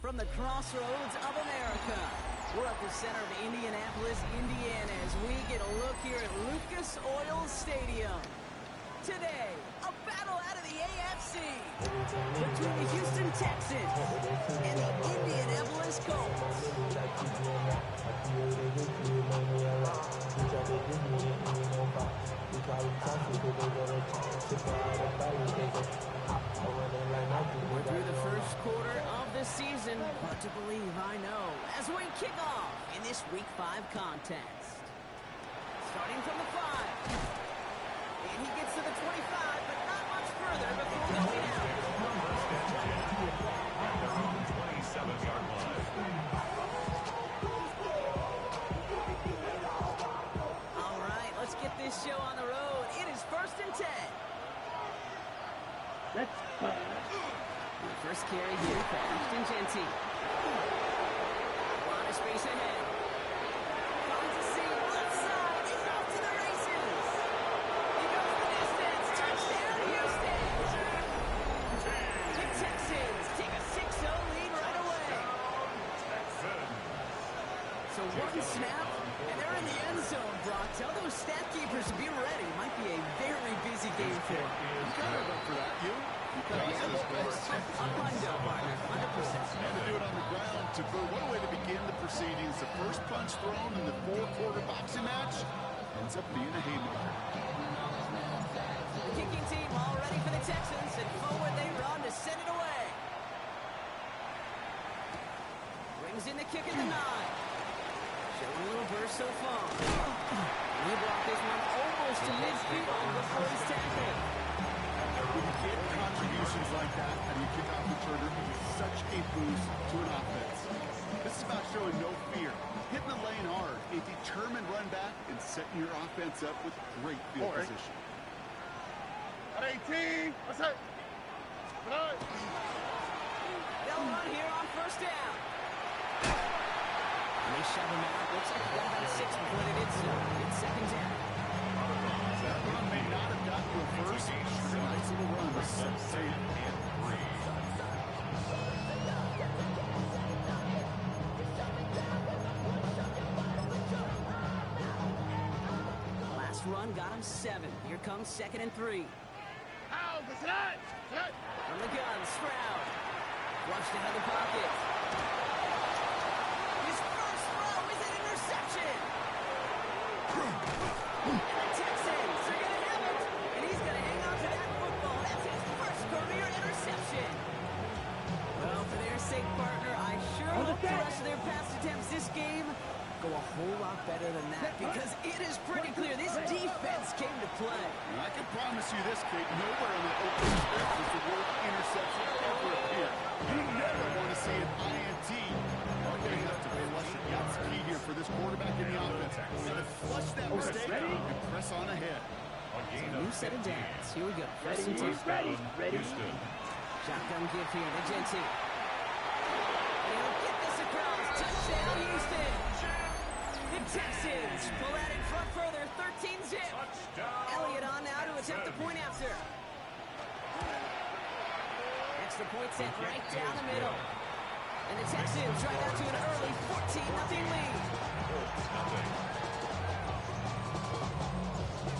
from the crossroads of America. We're at the center of Indianapolis, Indiana, as we get a look here at Lucas Oil Stadium. Today, a battle out of the AFC between the Houston Texans and the Indianapolis Colts. We're through the first quarter of the season. Hard to believe, I know, as we kick off in this Week 5 contest. Starting from the 5. And he gets to the 25, but not much further before going out. 27-yard line. All right, let's get this show on the road. It is 1st and 10. Let's go. The first carry here for Ashton Genty. A lot of space ahead. Finds a seam, left side. He's off to the races. He goes the distance. Touchdown, Houston. The Texans take a 6-0 lead right away. So one snap, and they're in the end zone, Brock. Tell those stat keepers to be ready. Might be a very busy game for them. You kind of up for that, you? I'm lined up, partner, 100%. And to do it on the ground, to go one way to begin the proceedings. The first punch thrown in the 4-quarter boxing match ends up being a haymaker. The kicking team all ready for the Texans, and forward they run to send it away. Brings in the kick at the 9. Showing a little burst so far. He blocked this one almost to midfield before he's tackled. When you get contributions like that and you kick off returner, it is such a boost to an offense. This is about showing no fear, hitting the lane hard, a determined run back, and setting your offense up with great field position. At 18, what's that? They'll run here on 1st down. And they shove him out. Looks like they've got about 6 before they did so. It's 2nd down. That run may not have gotten to a first. Nice little run to set safe. Last run got him 7. Here comes 2nd and 3. From the gun, Stroud. Flushed out of the pocket. His first throw is an interception. And the Texans are going to have it. And he's going to hang on to that football. That's his first career interception. Well, for their sake, partner, I sure hope the rest of their pass attempts this game go a whole lot better than that, because it is pretty clear this defense came to play. And I can promise you this, Kate, nowhere on the opening script does the word interception ever appear. You never want to see an INT. You're going to have to flush it. That's key here for this quarterback in the offense. Got to flush that mistake and press on ahead. New set of downs. Here we go. 1st and 10. Ready. Shotgun give here to Genty. And he'll get this across. Touchdown, Houston. The Texans pull out in front further, 13-zip. Elliott on now to attempt the point after. Extra point sent right down the middle. And the Texans drive out to an early 14-0 lead.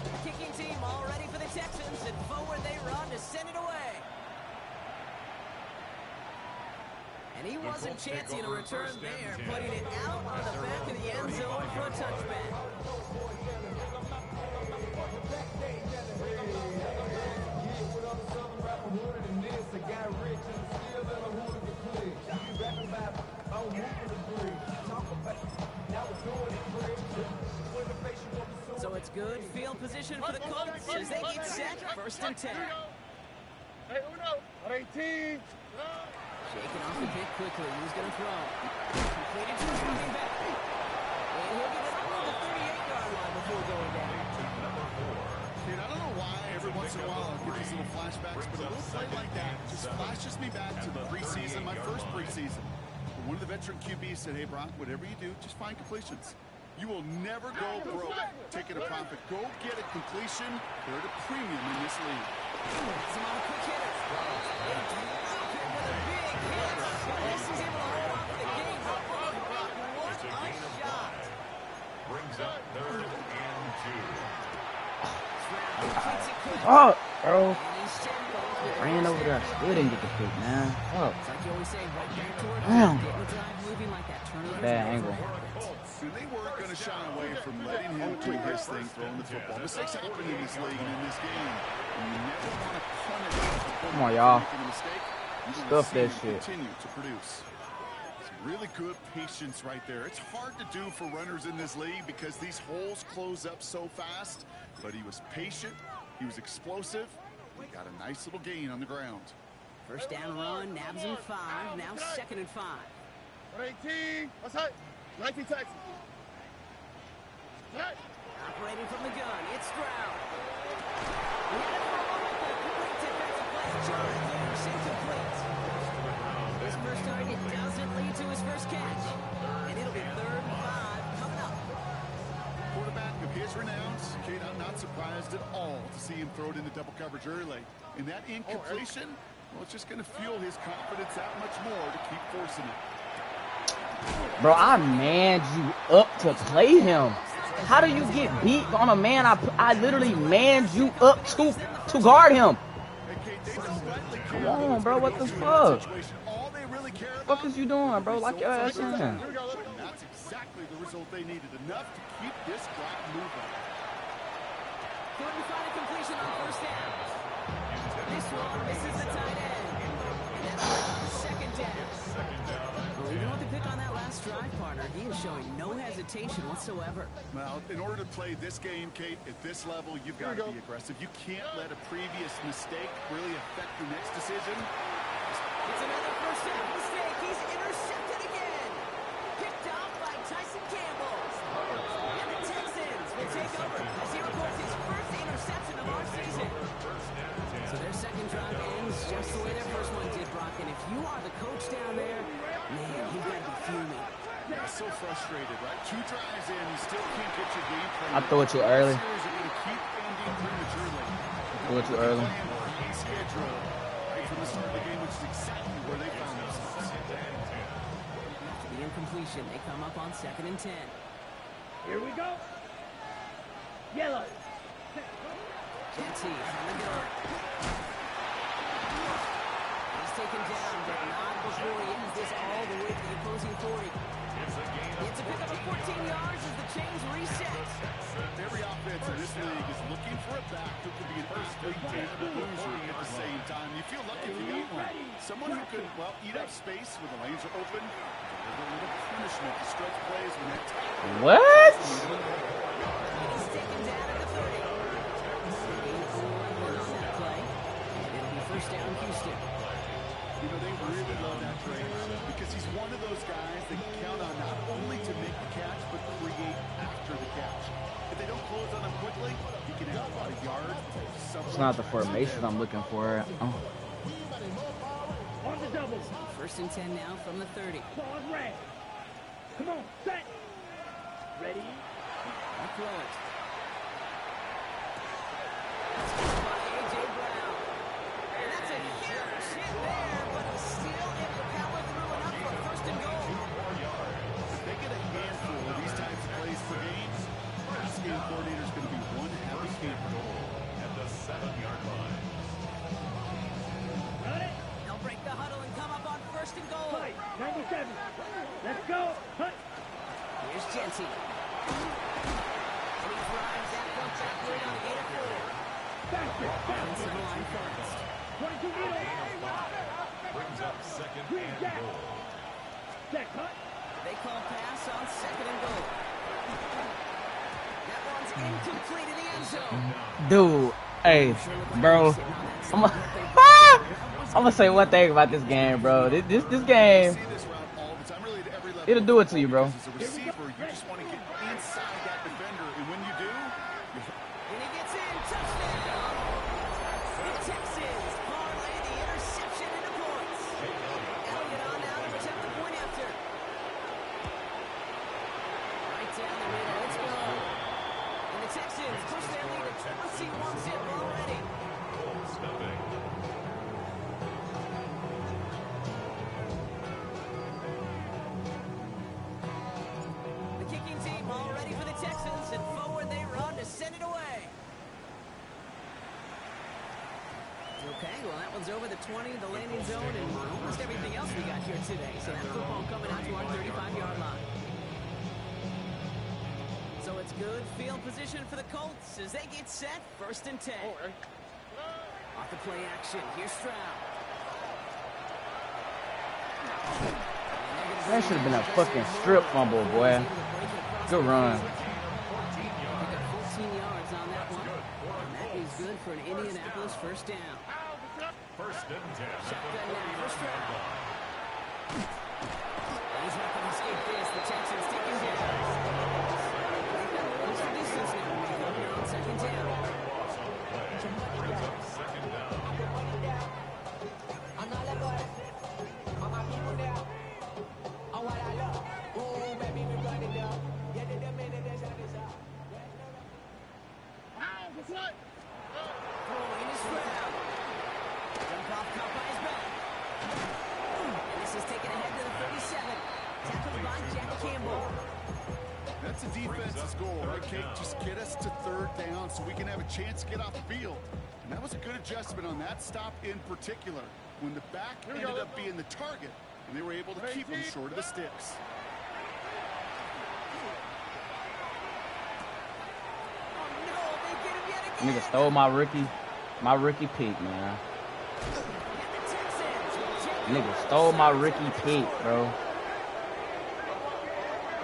The kicking team all ready for the Texans, and forward they run to send it away. And he wasn't chancing a return there, putting it out on the back of the end zone for a touchback. So it's good field position for the Colts as they get set, 1st and 10. Hey, Uno, at 18. Shaking off the pick quickly. He's going to throw. Completed to his running back. And he'll get it up on the 38-yard line before going down. Kate, I don't know why every once in a while I'll get these little flashbacks, but a little play like that just flashes me back to the preseason, my first preseason. One of the veteran QBs said, hey, Brock, whatever you do, just find completions. You will never go broke taking a profit. Go get a completion. They're at a premium in this league. Some on a quick hitter. They drop him with a big hit. This is able to Oh, bro. And he's tempo with Ran over there. Still didn't get the pick, man. Oh, It's like you always say, right back to work. damn. Getting the drive moving like that. Turnover. Bad angle. And they weren't going to shy away from letting him do his thing, throwing the football. Mistakes happen in this league and in this game. And you never want to punish the Come on, y'all. making a mistake. You want Stuff to see that him shit. continue to produce. Some really good patience right there. It's hard to do for runners in this league because these holes close up so fast. But he was patient. He was explosive. He got a nice little gain on the ground. First down run, nabs him 5. Now 2nd and 5. 18. What's that? 19 Texas. Hey. Operating from the gun, it's Stroud. He had it for a moment, but great defensive play. Jordan Hughes incomplete. His first target doesn't lead to his first catch. And it'll be 3rd and 5 coming up. Quarterback of his renowns, Kate, I'm not surprised at all to see him throw it into double coverage early. And that incompletion, well, it's just going to fuel his confidence that much more to keep forcing it. Bro, I manned you up to play him. How do you get beat on a man? I literally manned you up to guard him. Come on, bro. What the fuck? What is you doing, bro? Like your ass in. And that's exactly the result they needed. Enough to keep this drive moving. Couldn't find a completion on first down. This one misses the tight end. And that's on 2nd down. Well, even with the pick on that last drive, partner, he is showing no hesitation whatsoever. Well, in order to play this game, Kate, at this level, you've got to be aggressive. You can't let a previous mistake really affect the next decision. It's another first down mistake. He's intercepted again. Picked off by Tyson Campbell. And the Texans will take over as he records his first interception of our season. So their second drive ends just the way their first one did, Brock. And if you are the coach down there, man, you've got to be fuming. Yeah, so frustrated, right? 2 drives in, you still can't get your game plan. I threw it too early. Series are going to keep ending prematurely. Threw it too early. Schedule right from the start of the game, which is exactly where they found themselves. After the incompletion, they come up on 2nd and 10. Here we go. Yellow. Genty on the gun. He's taken down, but not before he ends this all the way to the opposing 40. It's a pickup of 14 yards as the chains reset. Every offense in this league is looking for a back who could be an earthquake and a loser at the same time. You feel lucky if you got one. Someone who could, well, eat up space when the lanes are open. Deliver a little punishment to stretch plays when that tackle. What? He's taken down at the 30. On that play. And it'll be first down Houston. You know, they really love that trade because he's one of those guys they can count on not only to make the catch, but create after the catch. If they don't close on him quickly, he can have a lot of yards. It's not the formation I'm looking for. Oh. On the double. First and 10 now from the 30. Pause red. Come on, set. Ready. I'll throw it. That's caught by A.J. Brown. And that's a huge hit there, but he's still able to power through enough for a first and goal. If they get a handful of these types of plays per game, this game coordinator is going to be one happy camper. At the 7-yard line. They'll break the huddle and come up on first and goal. Fight. 97. Let's go. Hut. Here's Genty. And he drives that one backward on the 8 of 4. Faster. Offensive line first. 22 meters. Brings up 2nd Green and jack. goal. Check. Hut. They call pass on 2nd and goal. That one's incomplete in the end zone. Dude, hey, bro. I'm gonna say one thing about this game, bro. This game, See this route all the time, really at every level. it'll do it to you, bro. As a receiver, you just want to get inside that defender, and when you do, And he gets in. Touchdown. The Texans parlay the interception into points. Elliott on now to attempt the point after. Right down the middle. Let's go. And the Texans push their lead to 21-zip already. Stuffing. The kicking team all ready for the Texans, and forward they run to send it away. Okay, well, that one's over the 20, the landing zone, and almost everything else we got here today. So that football coming out to our 35-yard line. So it's good field position for the Colts as they get set. 1st and 10. Off the play action. Here's Stroud. That should have been a fucking strip fumble, boy. Good run. 14 yards on that one. And that is good for an Indianapolis 1st down. 1st and 10. Shotgun now for Stroud. He's not going to escape this. The Texans take him down. Close for distance now. On 2nd down. Brings up 2nd down. Throwing is Stroud. Jump off, caught by his back. And this is taken ahead to the 37. Tackled by Jack Campbell. That's a defense's goal, right, Kate? Just get us to 3rd down so we can have a chance to get off the field. And that was a good adjustment on that stop in particular, when the back ended up being the target, and they were able to keep him short of the sticks. Oh, no, they get him yet again. Nigga stole my rookie pick, man. And the Texans. Nigga stole my rookie pick, bro.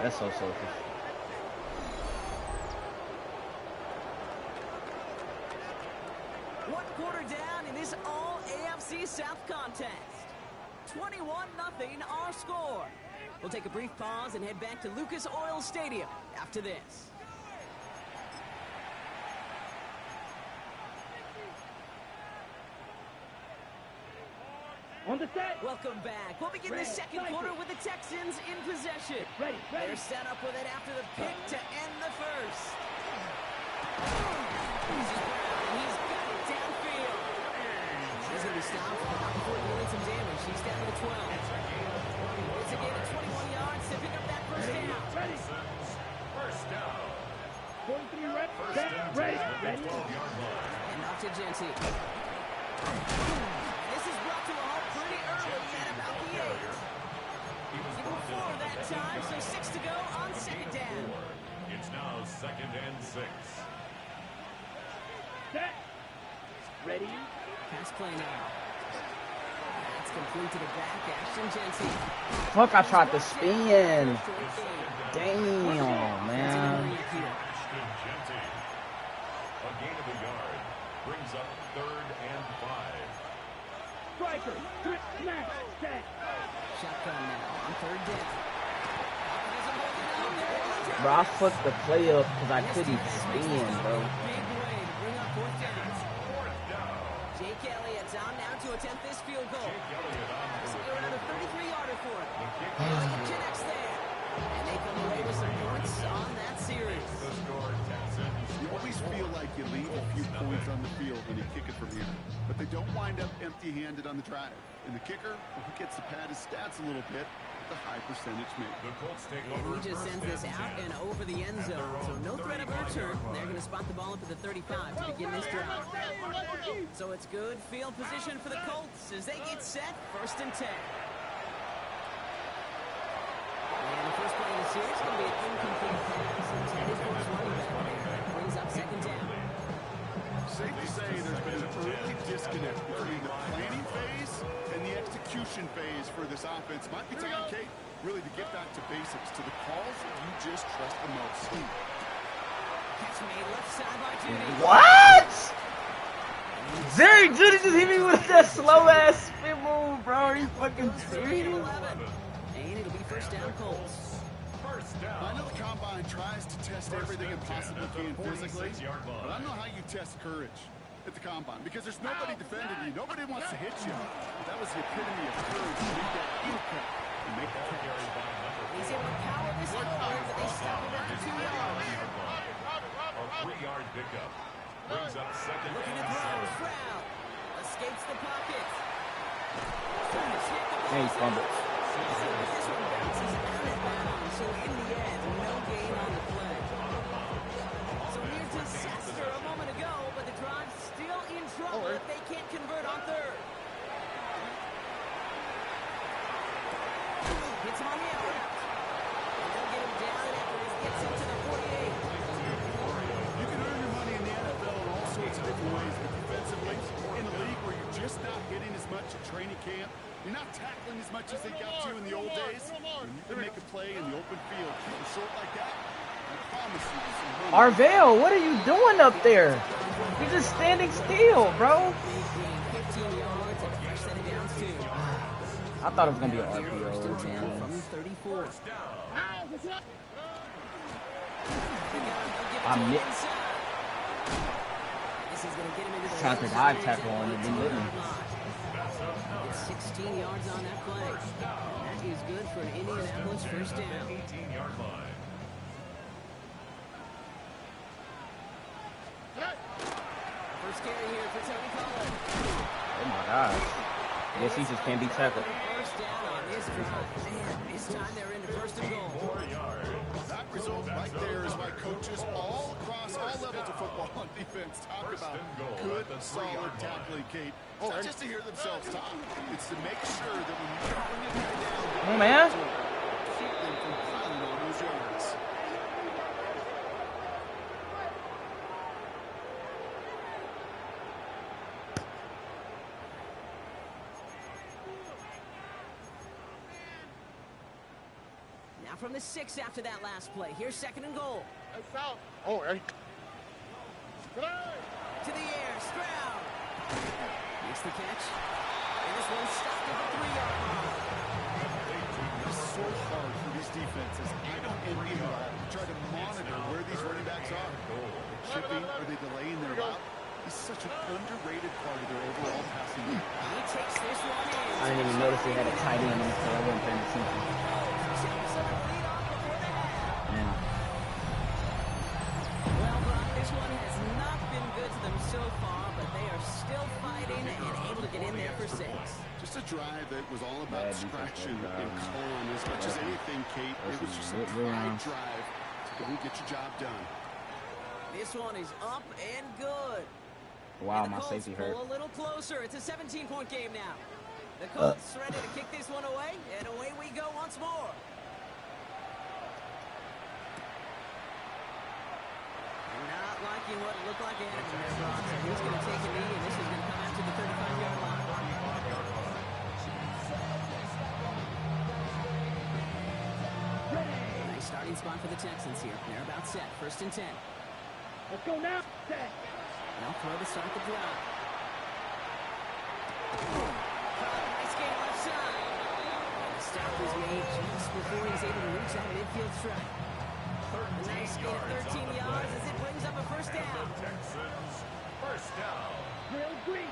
That's so selfish. One quarter down in this all AFC South contest. 21-0 our score. We'll take a brief pause and head back to Lucas Oil Stadium after this. On the set. Welcome back. We'll begin the second quarter with the Texans in possession. Ready. They're set up with it after the pick to end the first. This is Brown, and he's got it downfield. He's going to be stopped not before doing some damage. He's down to the 12. It's a gain of 21 yards to pick up that 1st down. Ready. 1st down. 43 reps. 1st Set. and 10 Ready. at the 12-yard line. And off to Genty. This is brought to a halt pretty early at about the 8. Give him 4 that time, so 6 to go on 2nd down. It's now 2nd and 6. Set. Ready. Pass play now. That's complete to the back. Ashton Genty. Fuck, I tried to spin. Short Damn, game. man. Ashton Genty. A gain of a yard. Brings up 3rd and 5. Striker. Strip smash. Set. Shotgun now on 3rd down. Bro, I fucked the play up because I couldn't spin, bro. Big way to bring up 4th down. Jake Elliott down now to attempt this field goal. So they're at a 33-yarder for it. Connects there. And they come away with some points on that series. You always feel like you leave a few points on the field when you kick it from here, but they don't wind up empty-handed on the drive. And the kicker, he gets to pad his stats a little bit with a high percentage make. The Colts take And over. he just sends this out and over the end zone. So no threat of a return. They're going to spot the ball up at the 35 to begin this drive. So it's good field position for the Colts as they get set. 1st and 10. And the first play of the series is going to be an incomplete pass. Intended for his running back there. Brings up 2nd down. Safe to say there's been an early disconnect between the planning phase and the execution phase for this offense. Might be time, Kate, really to get back to basics, to the calls that you just trust the most. Catch made left side by Judy. What? Jerry Judy just hit me with that slow ass spin move, bro. Are you fucking serious? 11. And it'll be 1st down Colts. I know the combine tries to test everything it possibly can physically, but I don't know how you test courage at the combine because there's nobody defending you. Nobody wants to hit you. But that was the epitome of courage to read that impact and make the catch. He's able to power this forward, but they stop around 2 yards. A 3-yard pickup. Brings up 2nd Looking to and throw. 7. Stroud escapes the pocket. Hey, fumble. This one bounces out of bounds, so in the end, no gain on the play. So near disaster a moment ago, but the drive's still in trouble if they can't convert on third. Hits him on the out. And they'll get him down after this gets into the 48. You can earn your money in the NFL in all sorts of different ways, but defensively, in a league where you're just not hitting as much at training camp, you're not tackling as much as they got to in the old days, when you can make a play in the open field, keep it short like that, I promise you some money. Arvell, what are you doing up there? You're just standing still, bro. 15 yards and a fresh set of downs, too. I thought it was going to be an RPO. First and 10 man. from 34. I'm This is going to get him into the trying to dive tackle on it, didn't let me. It's 16 yards on that play. That is good for an Indianapolis first down. 18-yard line. First carry here for Tony Pollard. Oh my gosh. Guess he just can't be tackled. First down on this drive. Man, this time they're into first and goal. 4 yards. That result right there is why coaches all across all levels of football on defense talk about good, solid tackling, Kate. It's not just to hear themselves talk. It's to make sure that when you bring it down, Come on, man. keep them from piling on those yards. Now from the 6 after that last play. Here's second and goal. Oh, hey. To the air, Stroud. Makes the catch. And this one's stopped at the 3-yard line. It's so hard for these defenses. I don't envy them to try to monitor where these running backs are. Chipping, are they delaying their route? He's such an underrated part of their overall passing game. He takes this one in. I didn't even notice they had a tight end in so I wasn't paying attention. Takes a lead off before the half. Man, Well, Brock, this one has not been good to them so far, but they are still fighting and able to get in there for 6. Just a drive that was all about scratch and calm as much as anything, Kate. It was just a dry drive to go and get your job done. This one is up and good. wow, And the my Colts safety hurt. pull a little closer. It's a 17-point game now. The Colts ready to kick this one away, and away we go once more. Not liking what it looked like ahead of him there, Brock. So he's going to take a knee, and this is going to come out to the 35-yard line. Nice starting spot for the Texans here. They're about set. First and 10. Let's go now. Set. Now throw to start the drive. Nice gain left side. And the stop was made just before he's able to reach that midfield strike. A nice gain of 13 yards as it brings up a first down. Texans, first down. Drill green.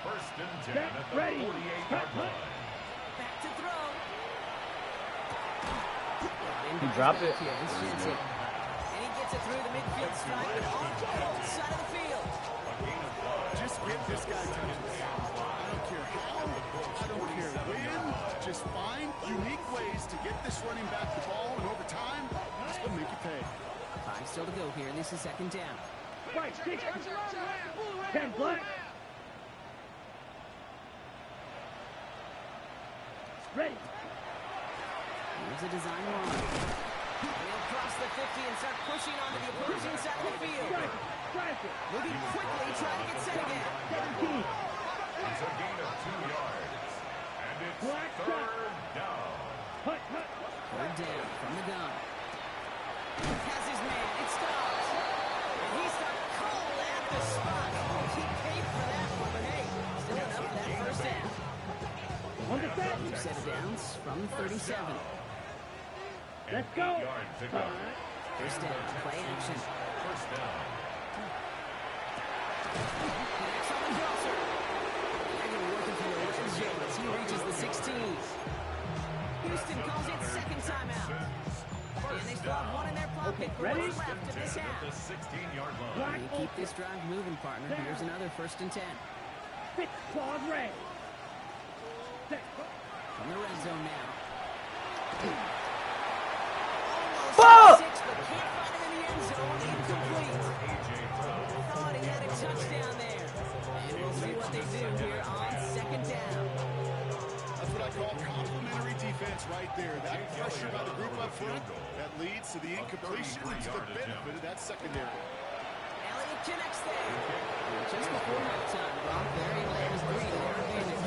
First and 10 Set, at the ready. 48-yard line. Back to throw. He dropped it. Here, this is it. And he gets it through the midfield strike and on to the Colts side of the field. Just give this guy touches. I don't care how, I don't care when. Just find unique ways to get this running back the ball, and over time, it's going to make you pay. 5 still to go here. This is second down. Right, 6. 10 black. Ready. Here's a design run. They'll cross the 50 and start pushing onto the opposing side of the field. Strike it. Moving quickly, trying to get set again. 17. It's a gain of 2 yards. And it's Black shot. third down. Hut, hut. Third down from the gun. Has his man. It stops. And he started cold at the spot. He paid for that one, but hey, still enough for that first down. On the set. New set of downs from 37. Let's go. 8-yard pickup. First down, play action. First down. Connects on the crosser. They're going to be working for the red zone as he reaches the 16. Houston calls it second timeout. And they still have one in their pocket for Ready? what's left of this At half. the 16-yard line. Black. You keep this drive moving, partner. Here's another first and 10. 6 claws red. Set. From the red zone now. Fuck! 6, but can't find him in the end zone. Incomplete. call complimentary defense right there. That pressure by the group up front, that leads to the incompletion and to the benefit of that secondary. Elliott connects there. Just before halftime, Brock Berry lands 3 to their advantage.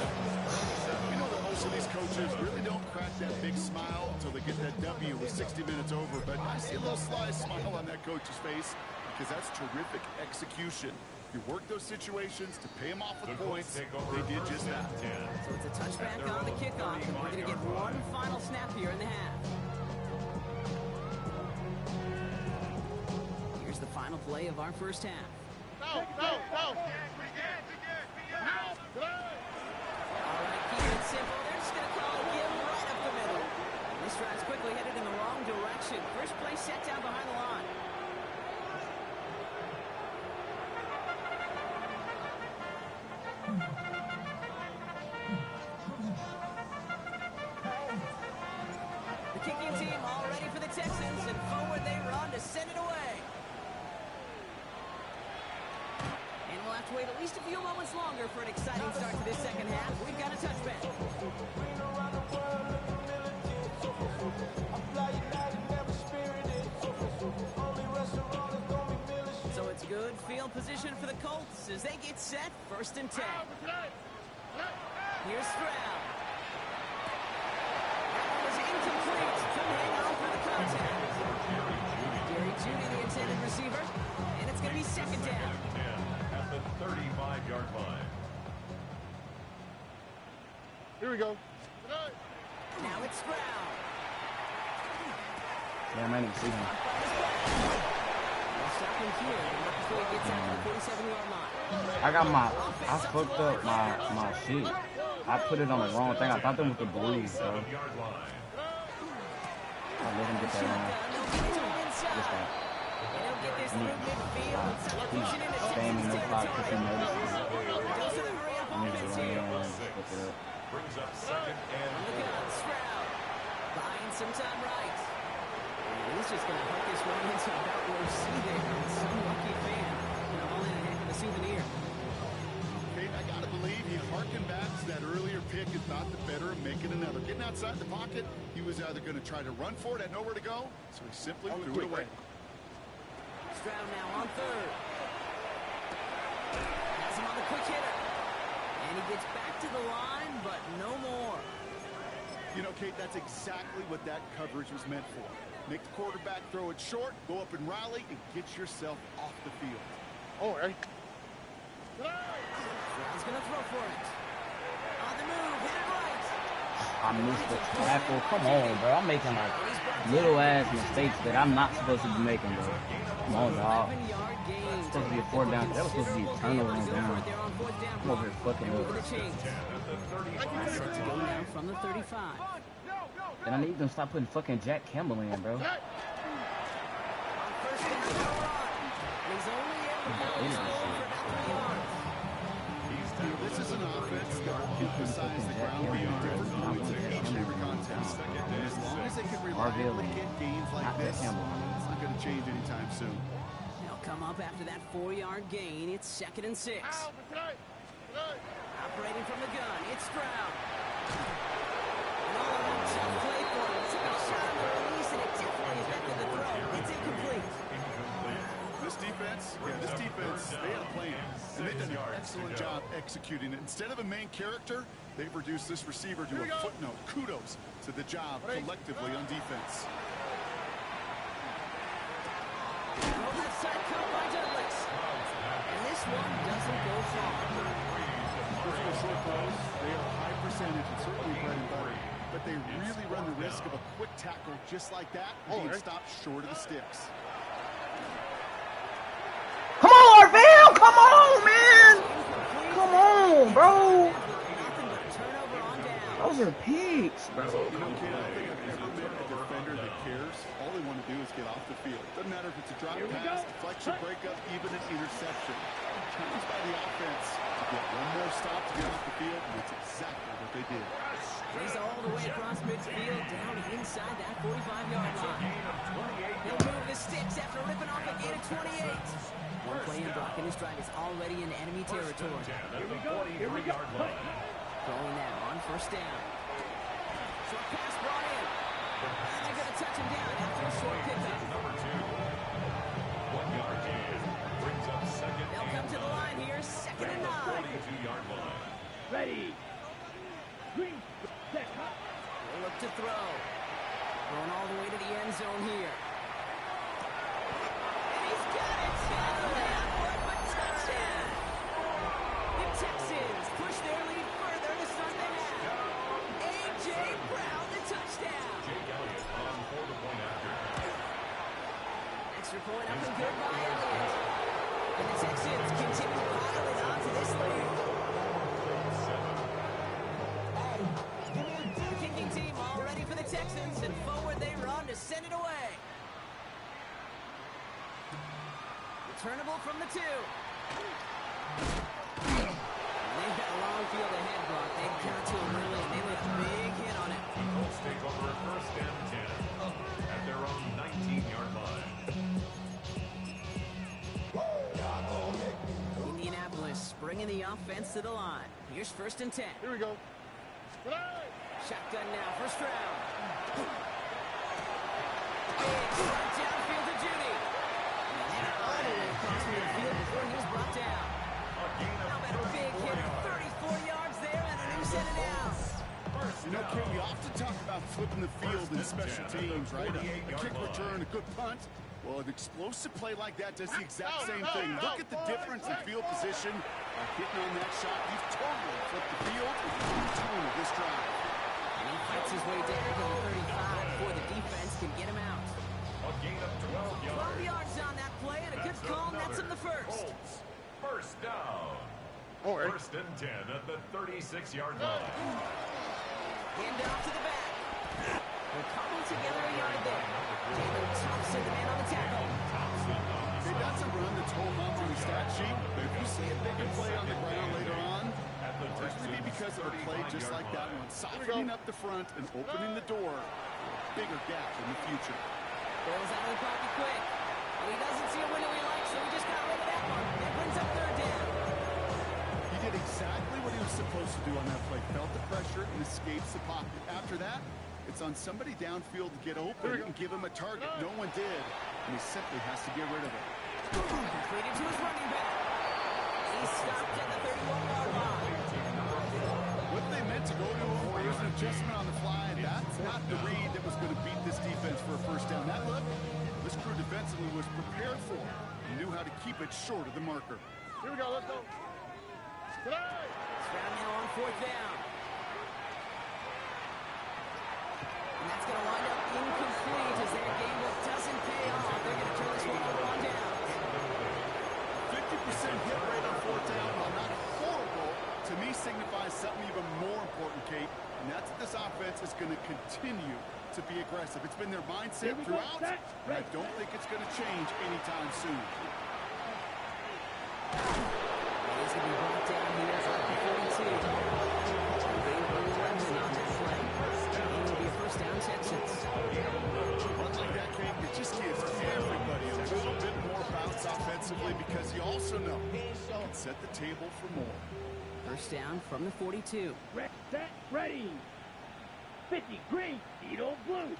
You know that most of these coaches really don't crack that big smile until they get that W with 60 minutes over, but I see a little sly smile on that coach's face because that's terrific execution. You work those situations to pay them off with points. They did just that. So it's a touchback on the kickoff, and we're going to get one final snap here in the half. Here's the final play of our first half. No. All right, keep it simple. They're just going to call a give right up the middle. This drive's quickly headed in the wrong direction. First play set down behind the line. The kicking team all ready for the Texans, and forward they run to send it away. And we'll have to wait at least a few moments longer for an exciting start to this second half. We've got a touchback. So it's good field position for the Colts as they get set, 1st and 10. Here's Stroud. That was incomplete. Couldn't hang on for the contact. Jerry Jeudy, the intended receiver, and it's going to be 2nd down. At the 35-yard line. Here we go. Now it's Stroud. Yeah, I might even see him. They'll stop him here before he gets out to the 47-yard line. I fucked up my shit. I put it on the wrong thing. I thought that was the Blues, bro. I let him get that wrong. Just that. He's spamming the clock because he noticed it. I need to run in and look it up. Brings up 2nd and 4. Stroud buying some time right. He's just going to hook this one into about row C there. Some lucky fan. All in a heck of a souvenir. I got to believe he harkened back to that earlier pick and thought the better of making another. Getting outside the pocket, he was either going to try to run for it, had nowhere to go, so he simply threw it away. Stroud now on 3rd. Has him on the quick hitter. And he gets back to the line, but no more. You know, Kate, that's exactly what that coverage was meant for. Make the quarterback throw it short, go up and rally, and get yourself off the field. All right. Stroud's going to throw for it. On the move, hit it right. I missed the tackle. Come on, bro. I'm making like little ass mistakes that I'm not supposed to be making, bro. Come on, dog. It's supposed to be a 4th down. That was supposed to be a turnover on down. I'm over here fucking up. Set to go now from the 35. And I need them to stop putting fucking Jack Campbell in, bro. He's only able to hold his goal for about 3 yards. This is an offense that will emphasize the ground game different points in each and every contest. And as long as they can reliably get gains like this, it's not going to change anytime soon. They'll come up after that 4-yard gain. It's 2nd and 6. Operating from the gun, it's Stroud. And all of that tough play for him. Took a shot on the release, and it definitely affected the throw. It's incomplete. This defense, they had a plan, and they've done an excellent job executing it. Instead of a main character, they've reduced this receiver to a footnote. Kudos to the job collectively on defense. Left side cut by Douglas. And this one doesn't go far. Those are short throws. They are high percentage and certainly bread and butter. But they really run the risk of a quick tackle just like that and being stopped short of the sticks. Come on, Arvell! Come on, man! Come on, bro! Those are pigs, bro. You know, kid, I don't think I've ever met a defender that cares. All they want to do is get off the field. Doesn't matter if it's a drop pass, deflection, breakup, even an interception. Challenged by the offense to get one more stop to get off the field, and that's exactly what they did. He's all the way across midfield, down inside that 45-yard line. He'll move the sticks after ripping off a gain of 28. One play and blocking his drive is already in enemy territory. Here we go. 43-yard line. Going now on 1st down. touch him down after a short pickup. Number 2. 1 yard gain. Brings up second. They'll come to the line here, second and 9. 42-yard line. Ready. Green. Set. They'll look to throw. Going all the way to the end zone here. And he's got it. For a touchdown. The Texans push their lead further to start the half. A.J. Brown, the touchdown. Jake Elliott on for the point after. Extra point up and good by Elliott. And the Texans continue piling on to this lead. The kicking team all ready for the Texans, and forward they run to send it away. Returnable from the 2. They've got a long field ahead, Brock. They got to him early, and they laid a big hit on it. Colts take over at first and 10 at their own 19-yard line. Indianapolis bringing the offense to the line. Here's first and 10. Here we go. Shotgun now, first round. Big shot downfield to Judy. And all the way across midfield before he was brought down. How about a big hit of 34 yards there and a new set of downs. You know, Kate, we often talk about flipping the field in special teams, right? A kick return, a good punt. Well, an explosive play like that does the exact same thing. Look at the difference in field position. Hitting on that shot, you've totally flipped the field and the tone of this drive. And he fights his way down to the 35 before the defense can get him out. A gain of 12 yards. 12 yards on that play, and a good call nets him the first. Colts, first down. Alright. First and 10 at the 36-yard line. Hand off to the back. They're cobbled together a yard there. Jalen Thompson, the man on the tackle. Okay, that's a run that's hold on to the stat sheet, but if you see a bigger play on the ground later on, it's going to be because of a play just like that one. Softening up the front and opening the door. Bigger gap in the future. Bales out of the pocket quick. Well, he doesn't see a window he likes, so he just got rid of that one. It brings up third down. He did exactly what he was supposed to do on that play. Felt the pressure and escapes the pocket. After that, it's on somebody downfield to get open and give him a target. No one did, and he simply has to get rid of it. Completed to his running back. He's stopped at the 31-yard line. What they meant to go to him, there was an adjustment on the fly, and that's not the read that was going to beat this defense for a first down. That look, this crew defensively was prepared for and knew how to keep it short of the marker. Here we go. Let's go. It's down now on fourth down. And that's going to wind up incomplete as their game look doesn't pay off. They're going to turn this one over on down. 50% hit rate on fourth down, while not horrible, to me signifies something even more important, Kate, and that's that this offense is going to continue to be aggressive. It's been their mindset throughout, and I don't think it's going to change anytime soon. He's going to be brought down here at the 42. They were 11 on that play. It will be a first down, Texans. One like that, Kate, it just gives everybody a little bit more bounce offensively because you also know you can set the table for more. First down from the 42. Set. Ready. 50. Green. Edo blue.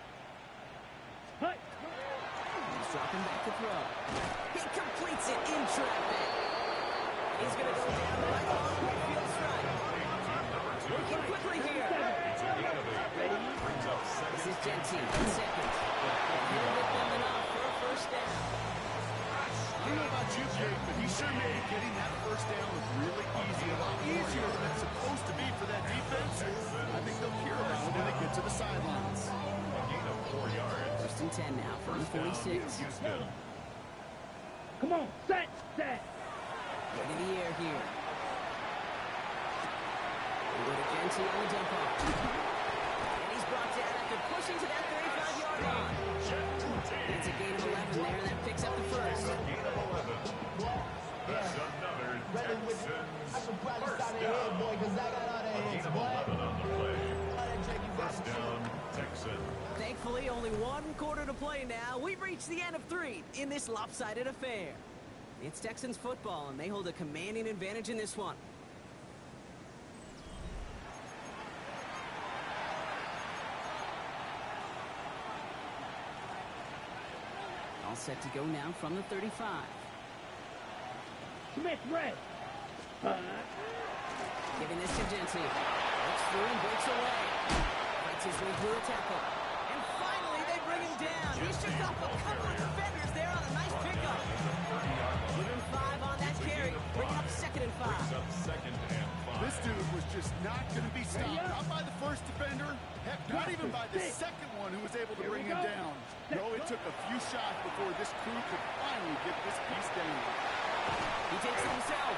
Hut. He's dropping back to throw. He completes it in traffic. He's going to go down right along the midfield strike. Working quickly here. This is Genty in second. He'll get them enough for a first down. I don't know about you, Jake, but he sure made getting that first down look really easy. A lot easier than it's supposed to be for that defense. I think they'll hear about it when they get to the sidelines. A gain of 4 yards. First and 10 now from the 46. Come on. Set. Get in the air here. We go to Genty on the dump off. And he's brought down after pushing to that 35-yard line. That's a gain of 11 there, and that picks up the first. A gain of 11. That's another Texans first down. A gain of 11 on the play. First down, Texans. Thankfully, only one quarter to play now. We've reached the end of 3 in this lopsided affair. It's Texans football, and they hold a commanding advantage in this one. set to go now from the 35. Smith red. Giving this to Genty. Looks through and breaks away. Fights his way through a tackle. And finally, they bring him down. He shook off a couple of defenders there on a nice pickup. Give him 5 on that carry. Bringing up 2nd and 5. This dude was just not going to be stopped. Not by the first defender. Heck, not even by the second one who was able to bring him down. No, it took a few shots before this crew could finally get this piece down. He takes it himself.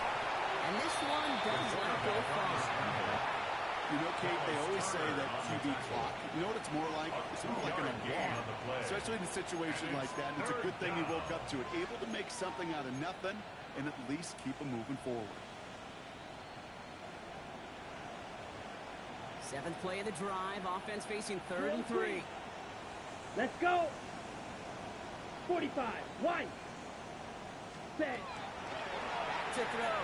And this one does not go far. You know, Kate, they always say that QB clock. You know what it's more like? It's more like an alarm. Especially in a situation like that. And it's a good thing he woke up to it. Able to make something out of nothing and at least keep him moving forward. 7th play of the drive. Offense facing 3rd and 3. Let's go. 45. White. Set. To throw.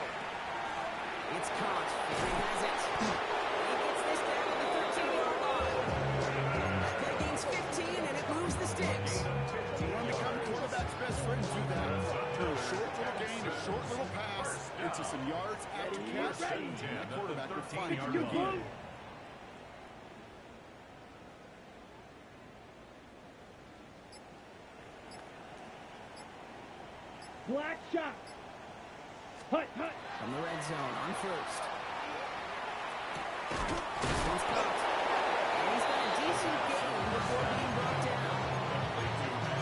It's caught. He has it. He gets this down to the 13-yard line. That play gains 15, and it moves the sticks. You want to become a quarterback's best friend, do that. Turn a short little gain, a short little pass into some yards after catch. And that quarterback will find you again. Black shot. Hut, hut. From the red zone on 1st. This one's caught. And he's got a decent gain before being brought down.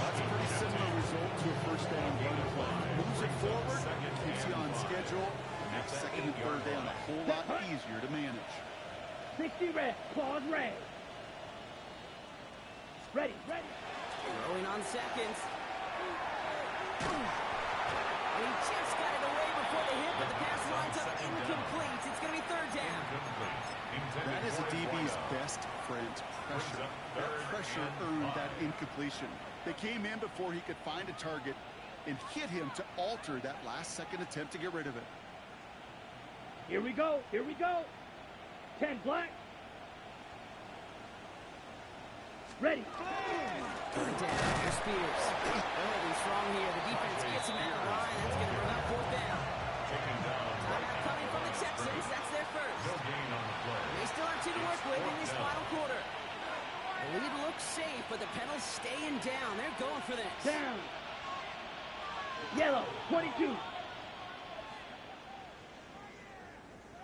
That's a pretty similar result to a first down run play. Moves it forward, keeps you on schedule. Makes 2nd and 3rd down a whole lot easier to manage. 60 red. Claws red. Ready, ready. Throwing on 2nds. And he just got it away before the hit, but the pass lines up incomplete. It's going to be 3rd down. That is a DB's best friend, pressure. That pressure earned that incompletion. They came in before he could find a target and hit him to alter that last-second attempt to get rid of it. Here we go. Here we go. 10 black. Ready. 3rd down for Spears. They're holding strong here. The defense gets him out of line. That's going to bring up 4th down. Timeout coming from the Texans. That's their first. They still have 2 to work with in this final quarter. The lead looks safe, but the penalty's staying down. They're going for this. Down. Yellow. 22.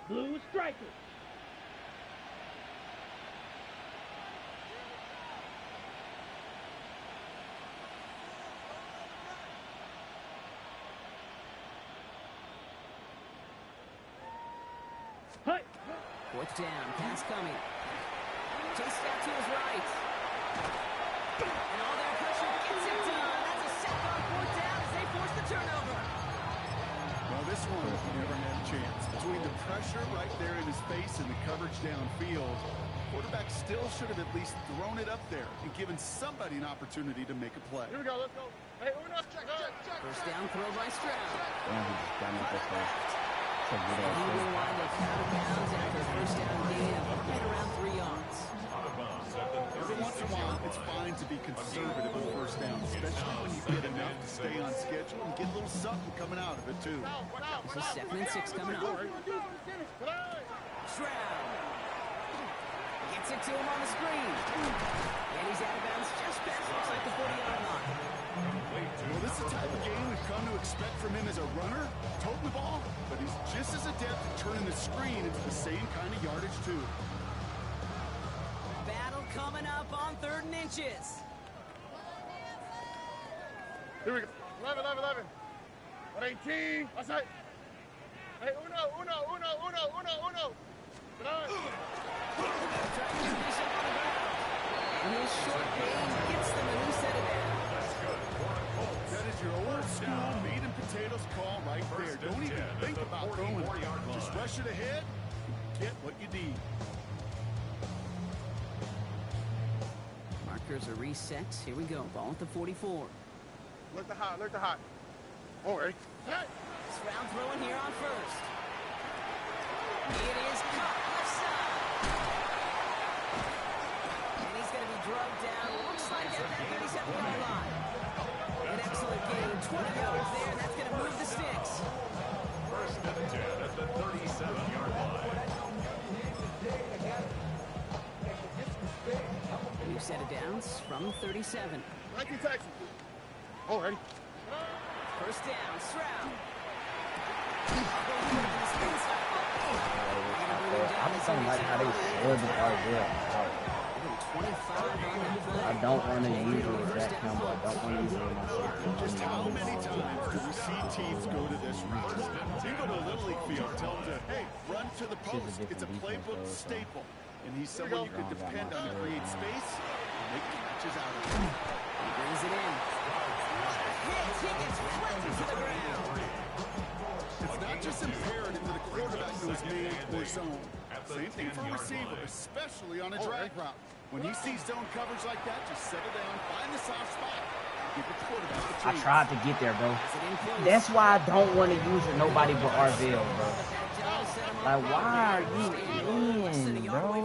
Blue striker. Hut. 4th down, pass coming. Chased out to his right. And all that pressure gets it done. That's a sack on 4th down as they force the turnover. Well, this one never had a chance. Between the pressure right there in his face and the coverage downfield, quarterback still should have at least thrown it up there and given somebody an opportunity to make a play. Here we go, let's go. Hey, Uno, check. 1st down throw by Stroud. Good And he will wind up out of bounds after a 1st down gain of right around 3 yards. Every once in a while, it's fine to be conservative on 1st down, especially when you get enough to stay on schedule and get a little something coming out of it, too. This is 2nd and 6 coming up. Stroud gets it to him on the screen. And he's out of bounds just past, looks like the 40-yard line. Well, this is the type of game we've come to expect from him as a runner, toting the ball, but he's just as adept at turning the screen into the same kind of yardage, too. Battle coming up on 3rd and inches. Here we go. 11. 118. What's that? Hey, Uno. And his short gain gets them a new set of downs. That is your old school meat and potatoes call right there. Don't even think about throwing it. Just rush it ahead and get what you need. Markers are reset. Here we go. Ball at the 44. Look the hot. All right. Hey. Stroud throwing here on 1st. It is caught left side. And he's going to be drugged down. Looks like at that 37-yard line. An excellent 20 yards there, and that's going to move the sticks. First and 10 at the 37-yard line. New set of downs from 37. Like you Texas. Already. First down, Stroud. I just don't like how they scored the RVL. I don't want to use it with that combo. I don't want to use it with my safety. Just how many times do we see teams go to this route? You go to a Little League field, tell them to, hey, run to the post. It's a playbook staple. And he's someone you can depend on to create space and make catches out of it. He brings it in. He gets flattened to the ground. It's not just imperative that a quarterback knows man or zone. Same thing for a receiver, especially on a drag route. When you see zone coverage like that, just settle down, find the soft spot, give the quarterback a I chance. tried to get there, bro. That's why I don't want to use it nobody but RVL, bro. Like, why are you in, bro? They'll try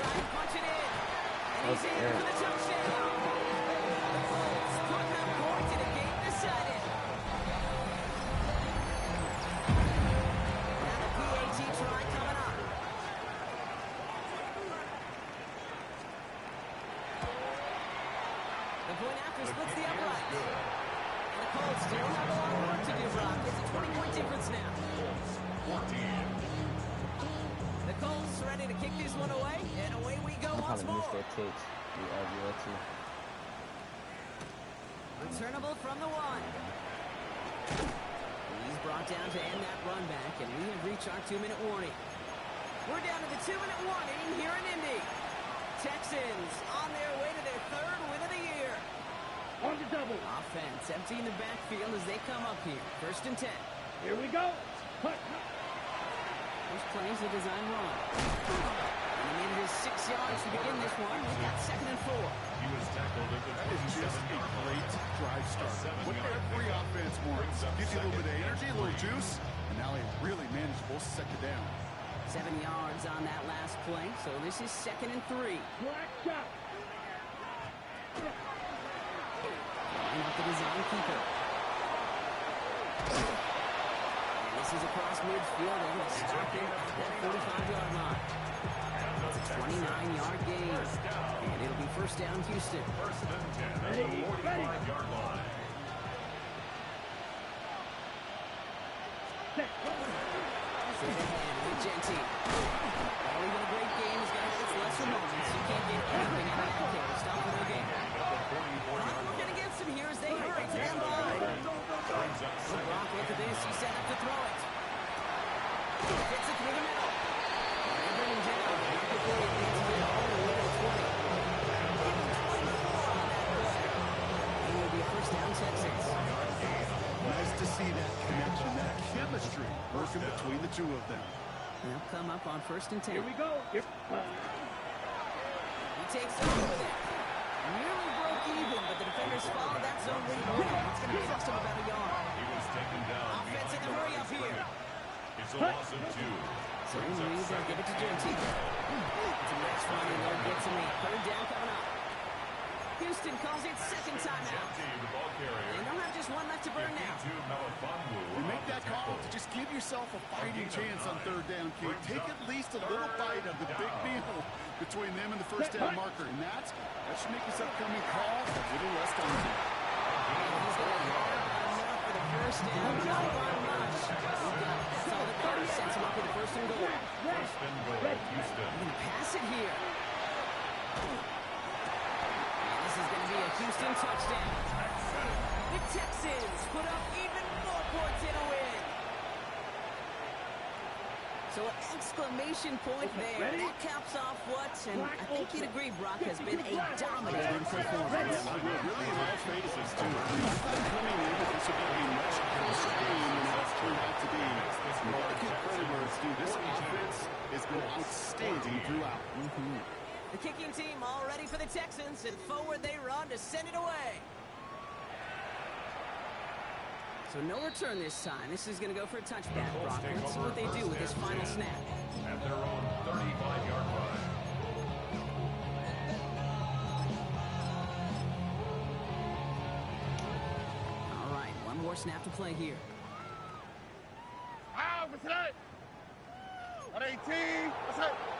and punch it in. And he's in for the touchdown. The Colts putting up points in a game decided. Now the PAT try coming up. The point after splits the upright. And the Colts still have a lot of work to do, Brock. It's a 20-point difference now. 14. The Colts ready to kick this one away, and away we go once Probably more. missed that text. The RVL too. Returnable from the one. He's brought down to end that run back, and we have reached our 2-minute warning. We're down to the 2-minute warning here in Indy. Texans on their way to their 3rd win of the year. On the double. Offense emptying the backfield as they come up here. 1st and 10. Here we go. Cut. First plays a design run. And he needed his 6 yards to begin this one. We got 2nd and 4. He was tackled at the That is just a great drive start. What every offense wants. Gives you a little bit of energy, a little juice, and now a really manageable 2nd down. 7 yards on that last play, so this is 2nd and 3. Black shot. Line up the design keeper. And this is across midfield, and it's stopping at that 45-yard line. It's a 29-yard gain, and it'll be 1st down, Houston. First and 10 at the 45-yard line. Straight ahead with Genty. Well, even a great game is going to have its lesser moments. You can't get anything out of that game. Stop the no game. Looking against him here as they hurry to them by. Brock, look at this. He's set up to throw it. Gets it through the middle. And bring him down. Before he gets it all the way to 20. 24 on that play. It will be a 1st down, Texans. Nice to see that connection, that chemistry working between the two of them. They'll come up on 1st and 10. Here we go. Here. He takes over there. Nearly broke even, but the defenders followed that zone lead. It's going to cost him about a yard. He was taken down. Offense in a hurry up here. It's a loss of 2. So he leaves and give it to Genty. It's a nice run, and there gets him in. 3rd down coming up. Houston calls it 2nd timeout. The ball carrier. And they'll have just one left to burn now. You make that call to just give yourself a fighting chance on 3rd down, kid. Take at least a little bite of the big meal between them and the 1st down marker. And that should make this upcoming call a little less daunting. And he's going to have enough for the 1st down. Not by much. That's all that matters. Sets him up with the 1st and goal. First and goal, Houston. He can pass it here. And this is going to be a Houston touchdown. The Texans put up even more points in a win. So an exclamation point there. That caps off what, and I think you'd agree, Brock, has been a dominating performance. Really in all phases, too. I thought coming in that this would be a much closer game than it has turned out to be. Look at credit where it's due. This offense has been outstanding throughout. The kicking team all ready for the Texans, and forward they run to send it away. So no return this time. This is going to go for a touchback, Brock. Let's see what they do with this final snap. At their own 35-yard line. more snap to play here. Ow, what's that? At 18. What's that?